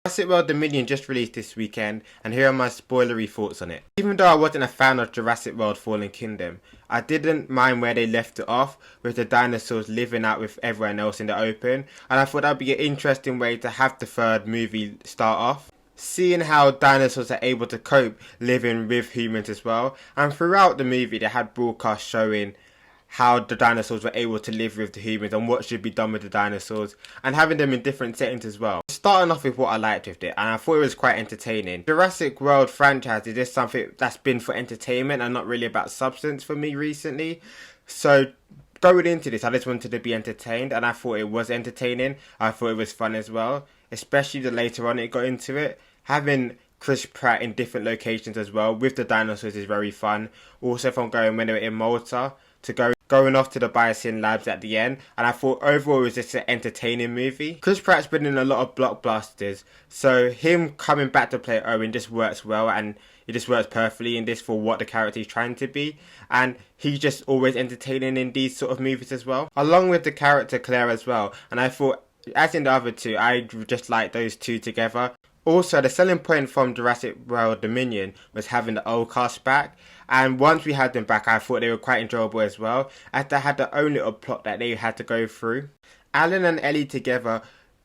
Jurassic World Dominion just released this weekend, and here are my spoilery thoughts on it. Even though I wasn't a fan of Jurassic World Fallen Kingdom, I didn't mind where they left it off, with the dinosaurs living out with everyone else in the open, and I thought that would be an interesting way to have the third movie start off. Seeing how dinosaurs are able to cope living with humans as well, and throughout the movie they had broadcasts showing how the dinosaurs were able to live with the humans and what should be done with the dinosaurs, and having them in different settings as well. Starting off with what I liked with it, and I thought it was quite entertaining. Jurassic World franchise is just something that's been for entertainment and not really about substance for me recently. So going into this, I just wanted to be entertained, and I thought it was entertaining. I thought it was fun as well, especially the later on it got into it. Having Chris Pratt in different locations as well with the dinosaurs is very fun. Also from going when they were in Malta to going off to the Biosyn labs at the end, and I thought overall it was just an entertaining movie. Chris Pratt's been in a lot of blockbusters, so him coming back to play Owen just works well, and it just works perfectly in this for what the character is trying to be, and he's just always entertaining in these sort of movies as well, along with the character Claire as well. And I thought, as in the other two, I just like those two together. Also, the selling point from Jurassic World Dominion was having the old cast back, and once we had them back, I thought they were quite enjoyable as well, as they had their own little plot that they had to go through. Alan and Ellie together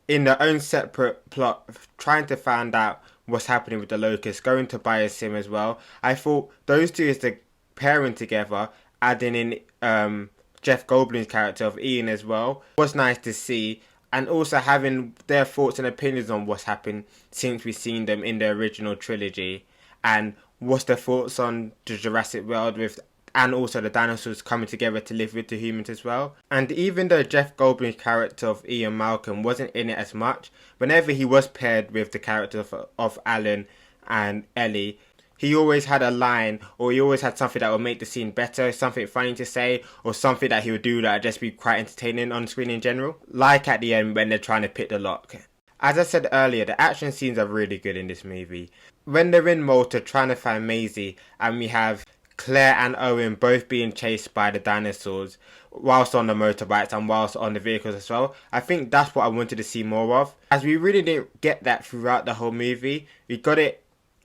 in their own separate plot, trying to find out what's happening with the locusts, going to Biosyn as well. I thought those two as the pairing together, adding in Jeff Goldblum's character of Ian as well, was nice to see. And also having their thoughts and opinions on what's happened since we've seen them in the original trilogy. And what's their thoughts on the Jurassic World with, and also the dinosaurs coming together to live with the humans as well. And even though Jeff Goldblum's character of Ian Malcolm wasn't in it as much, whenever he was paired with the character of Alan and Ellie, he always had a line, or he always had something that would make the scene better, something funny to say, or something that he would do that would just be quite entertaining on screen in general. Like at the end when they're trying to pick the lock. As I said earlier, the action scenes are really good in this movie. When they're in Malta trying to find Maisie, and we have Claire and Owen both being chased by the dinosaurs whilst on the motorbikes and whilst on the vehicles as well, I think that's what I wanted to see more of. As we really didn't get that throughout the whole movie, we got it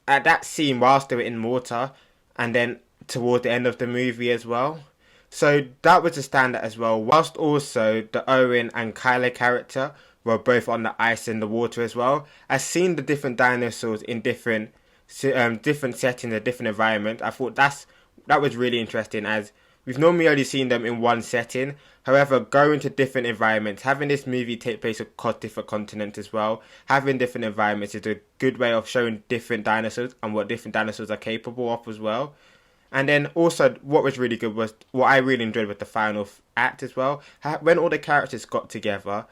at that scene whilst they were in Malta, and then towards the end of the movie as well. So that was a standout as well, whilst also the Owen and Kyler character were both on the ice and the water as well. I've seen the different dinosaurs in different settings, a different environment. I thought that was really interesting, as we've normally only seen them in one setting. However, going to different environments, having this movie take place across different continents as well, having different environments is a good way of showing different dinosaurs and what different dinosaurs are capable of as well. And then also what was really good was, what I really enjoyed with the final act as well, when all the characters got together,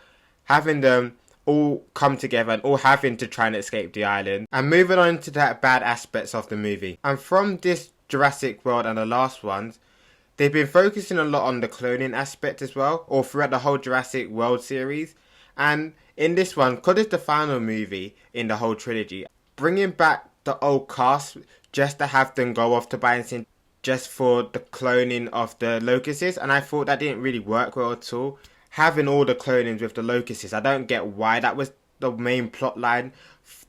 having them all come together and all having to try and escape the island, and moving on to that bad aspects of the movie. And from this Jurassic World and the last ones, they've been focusing a lot on the cloning aspect as well, or throughout the whole Jurassic World series. And in this one, because it's the final movie in the whole trilogy, bringing back the old cast just to have them go off to Biosyn just for the cloning of the locusts, and I thought that didn't really work well at all. Having all the clonings with the locusts, I don't get why that was the main plot line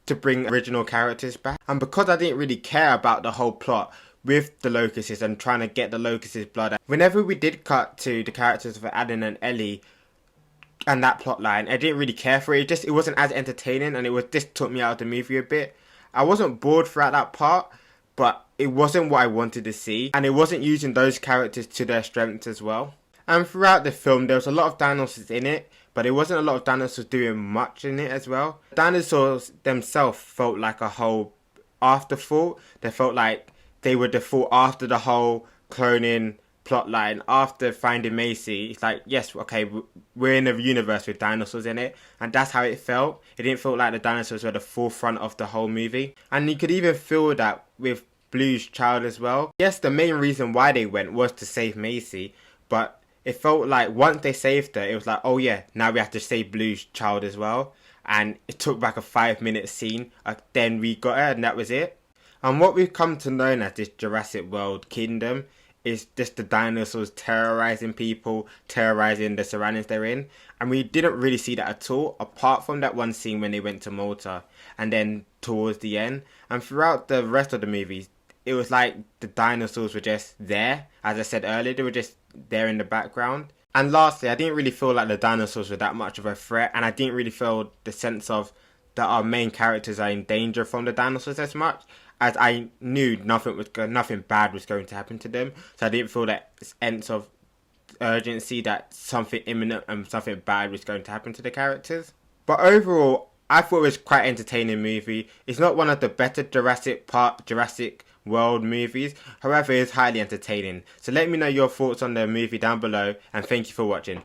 to bring original characters back. And because I didn't really care about the whole plot with the locusts and trying to get the locusts' blood, whenever we did cut to the characters of Alan and Ellie and that plot line, I didn't really care for it. It wasn't as entertaining, and it just took me out of the movie a bit. I wasn't bored throughout that part, but it wasn't what I wanted to see, and it wasn't using those characters to their strengths as well. And throughout the film, there was a lot of dinosaurs in it, but it wasn't a lot of dinosaurs doing much in it as well. Dinosaurs themselves felt like a whole afterthought. They felt like they were the thought after the whole cloning plotline, after finding Maisie. It's like, yes, okay, we're in a universe with dinosaurs in it, and that's how it felt. It didn't feel like the dinosaurs were the forefront of the whole movie. And you could even feel that with Blue's child as well. Yes, the main reason why they went was to save Maisie, but it felt like once they saved her, it was like, oh yeah, now we have to save Blue's child as well. And it took back a 5-minute scene, then we got her, and that was it. And what we've come to know as this Jurassic World Kingdom is just the dinosaurs terrorizing people, terrorizing the surroundings they're in. And we didn't really see that at all, apart from that one scene when they went to Malta and then towards the end. And throughout the rest of the movies, it was like the dinosaurs were just there. As I said earlier, they were just there in the background. And lastly, I didn't really feel like the dinosaurs were that much of a threat, and I didn't really feel the sense of that our main characters are in danger from the dinosaurs as much, as I knew nothing bad was going to happen to them. So I didn't feel that sense of urgency that something imminent and something bad was going to happen to the characters. But overall, I thought it was quite an entertaining movie. It's not one of the better Jurassic World movies, however it is highly entertaining. So let me know your thoughts on the movie down below, and thank you for watching.